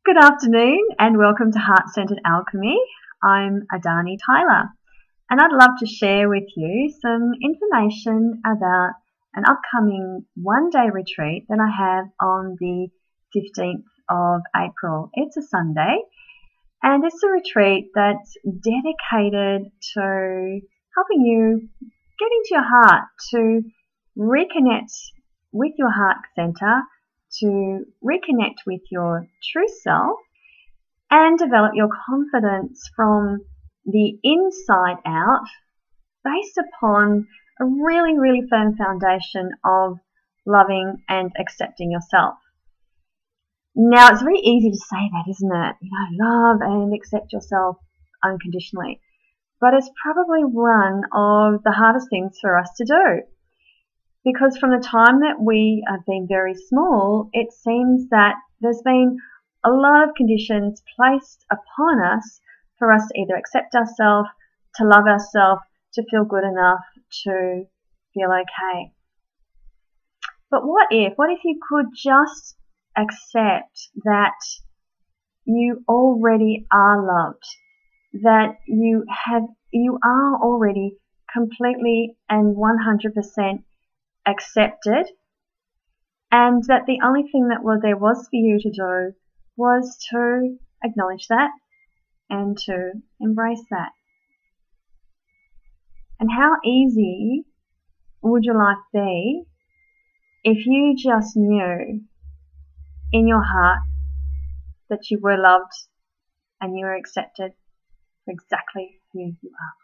Good afternoon and welcome to Heart-Centered Alchemy. I'm Adani Tyler and I'd love to share with you some information about an upcoming one-day retreat that I have on the 15th of April. It's a Sunday and it's a retreat that's dedicated to helping you get into your heart, to reconnect with your heart center, to reconnect with your true self and develop your confidence from the inside out based upon a really, really firm foundation of loving and accepting yourself. Now, it's very easy to say that, isn't it? Love and accept yourself unconditionally. But it's probably one of the hardest things for us to do. Because from the time that we have been very small, it seems that there's been a lot of conditions placed upon us for us to either accept ourselves, to love ourselves, to feel good enough, to feel okay. But what if you could just accept that you already are loved, that you are already completely and 100% accepted, and that the only thing that there was for you to do was to acknowledge that and to embrace that. And how easy would your life be if you just knew in your heart that you were loved and you were accepted for exactly who you are?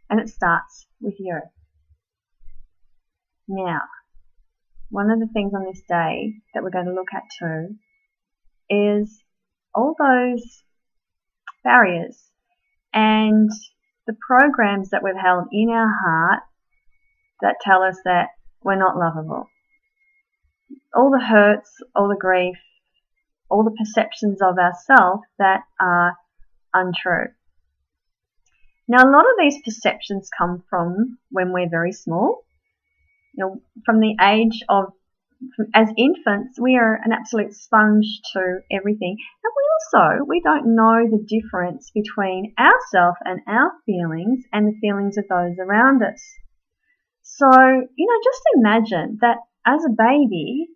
And it starts with you. Now, one of the things on this day that we're going to look at too is all those barriers and the programs that we've held in our heart that tell us that we're not lovable. All the hurts, all the grief, all the perceptions of ourselves that are untrue. Now, a lot of these perceptions come from when we're very small. From the age of, as infants, we are an absolute sponge to everything. And we don't know the difference between ourselves and our feelings and the feelings of those around us. So, just imagine that as a baby,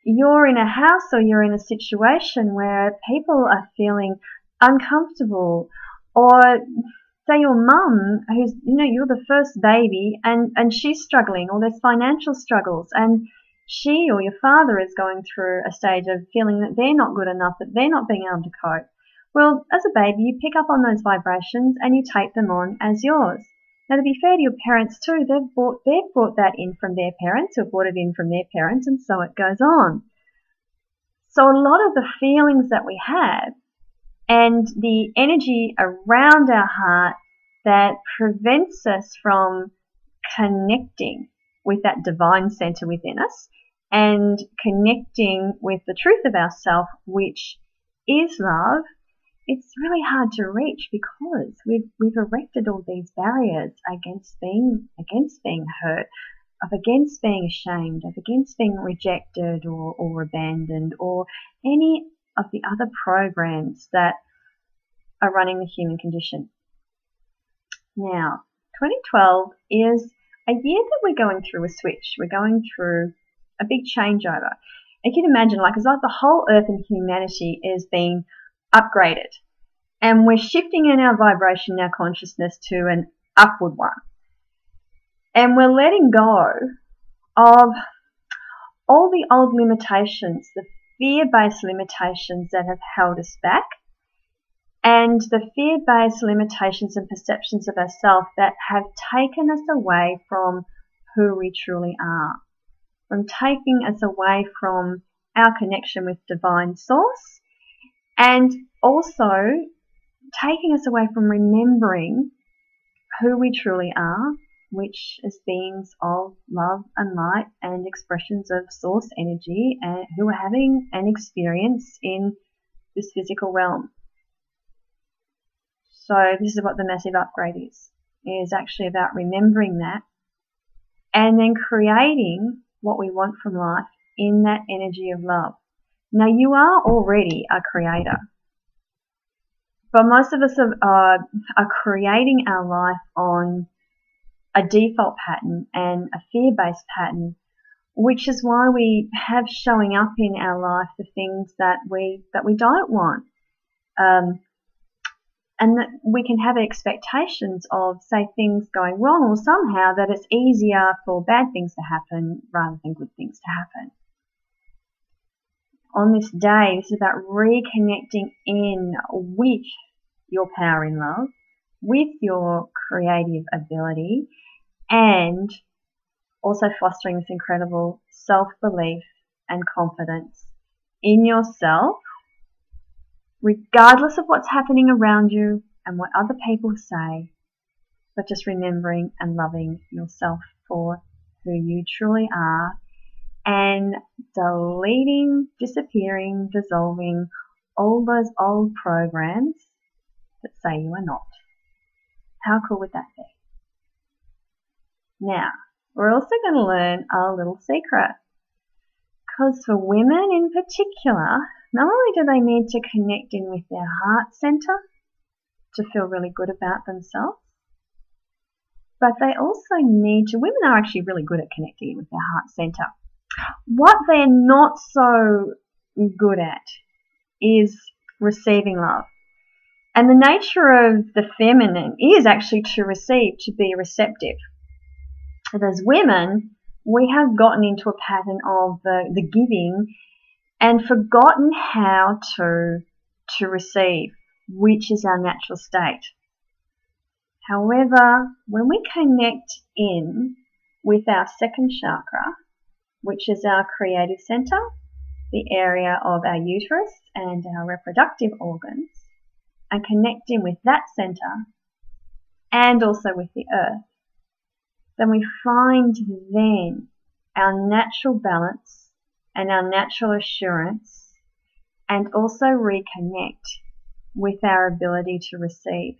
you're in a house or you're in a situation where people are feeling uncomfortable, or say your mum, who's, you're the first baby and she's struggling, or there's financial struggles, and she or your father is going through a stage of feeling that they're not good enough, that they're not being able to cope. Well, as a baby, you pick up on those vibrations and you take them on as yours. Now, to be fair to your parents too, they've brought that in from their parents, who brought it in from their parents, and so it goes on. So a lot of the feelings that we have and the energy around our heart that prevents us from connecting with that divine center within us and connecting with the truth of ourself, which is love, it's really hard to reach because we've erected all these barriers against being hurt, against being ashamed, against being rejected or abandoned, or any of the other programs that are running the human condition. Now, 2012 is a year that we're going through a switch. We're going through a big changeover. You can imagine, it's like the whole earth and humanity is being upgraded. And we're shifting in our vibration, our consciousness to an upward one. And we're letting go of all the old limitations, the fear-based limitations that have held us back, and the fear-based limitations and perceptions of ourselves that have taken us away from who we truly are, from taking us away from our connection with divine source, and also taking us away from remembering who we truly are, which is beings of love and light and expressions of source energy, and who are having an experience in this physical realm. So this is what the massive upgrade is actually about remembering that and then creating what we want from life in that energy of love. Now, you are already a creator, but most of us are creating our life on a default pattern and a fear-based pattern, which is why we have showing up in our life the things that we don't want. And that we can have expectations of, say, things going wrong, or somehow that it's easier for bad things to happen rather than good things to happen. On this day, this is about reconnecting in with your power in love, with your creative ability, and also fostering this incredible self-belief and confidence in yourself, regardless of what's happening around you and what other people say, but just remembering and loving yourself for who you truly are, and deleting, disappearing, dissolving all those old programs that say you are not. How cool would that be? Now, we're also going to learn a little secret. Because for women in particular, not only do they need to connect in with their heart center to feel really good about themselves, but they also need to, women are actually really good at connecting in with their heart center. What they're not so good at is receiving love. And the nature of the feminine is actually to receive, to be receptive. And as women, we have gotten into a pattern of the giving and forgotten how to receive, which is our natural state. However, when we connect in with our second chakra, which is our creative center, the area of our uterus and our reproductive organs, and connect in with that center and also with the earth, then we find then our natural balance and our natural assurance, and also reconnect with our ability to receive,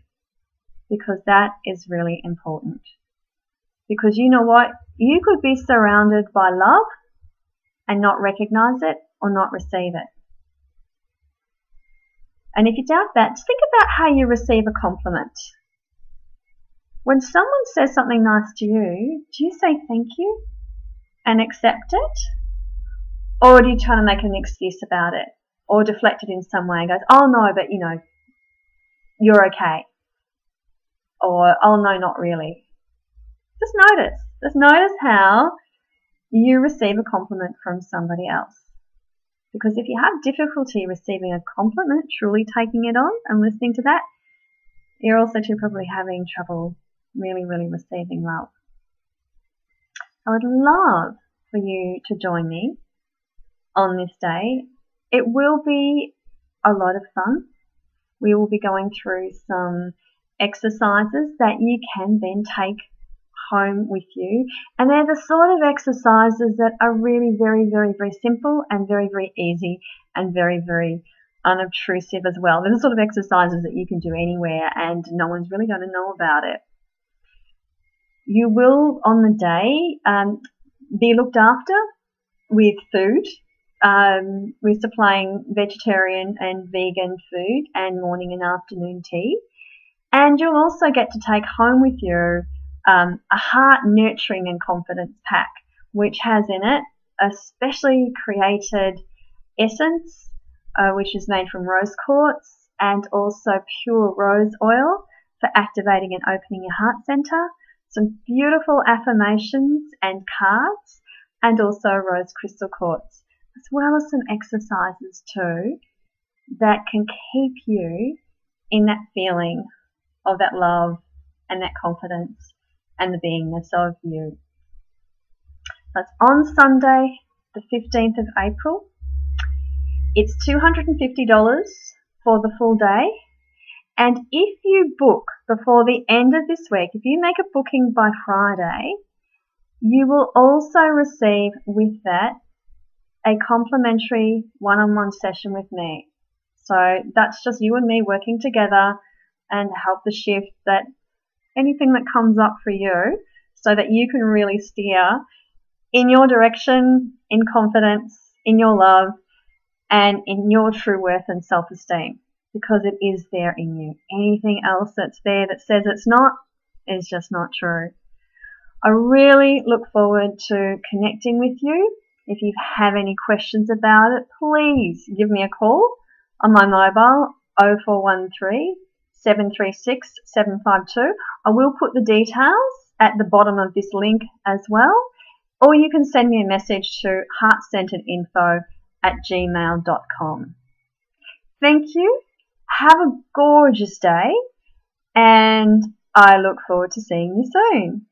because that is really important. Because you know what? You could be surrounded by love and not recognize it or not receive it. And if you doubt that, just think about how you receive a compliment. When someone says something nice to you, do you say thank you and accept it? Or do you try to make an excuse about it? Or deflect it in some way and goes, oh no, but you know, you're okay. Or, oh no, not really. Just notice how you receive a compliment from somebody else. Because if you have difficulty receiving a compliment, truly taking it on and listening to that, you're also too probably having trouble really, really receiving love. I would love for you to join me on this day. It will be a lot of fun. We will be going through some exercises that you can then take home with you. And they're the sort of exercises that are really very, very, very simple and very, very easy and very, very unobtrusive as well. They're the sort of exercises that you can do anywhere and no one's really going to know about it. You will, on the day, be looked after with food. We're supplying vegetarian and vegan food and morning and afternoon tea. And you'll also get to take home with you a heart nurturing and confidence pack, which has in it a specially created essence, which is made from rose quartz, and also pure rose oil for activating and opening your heart center, some beautiful affirmations and cards, and also rose crystal quartz, as well as some exercises too that can keep you in that feeling of that love and that confidence and the beingness of you. That's on Sunday, the 15th of April. It's $250 for the full day. And if you book before the end of this week, if you make a booking by Friday, you will also receive with that a complimentary one-on-one session with me. So that's just you and me working together and help the shift that anything that comes up for you so that you can really steer in your direction, in confidence, in your love, and in your true worth and self-esteem, because it is there in you. Anything else that's there that says it's not is just not true. I really look forward to connecting with you. If you have any questions about it, please give me a call on my mobile 0413 736 752. I will put the details at the bottom of this link as well, or you can send me a message to heartcentredinfo@gmail.com. Thank you. Have a gorgeous day, and I look forward to seeing you soon.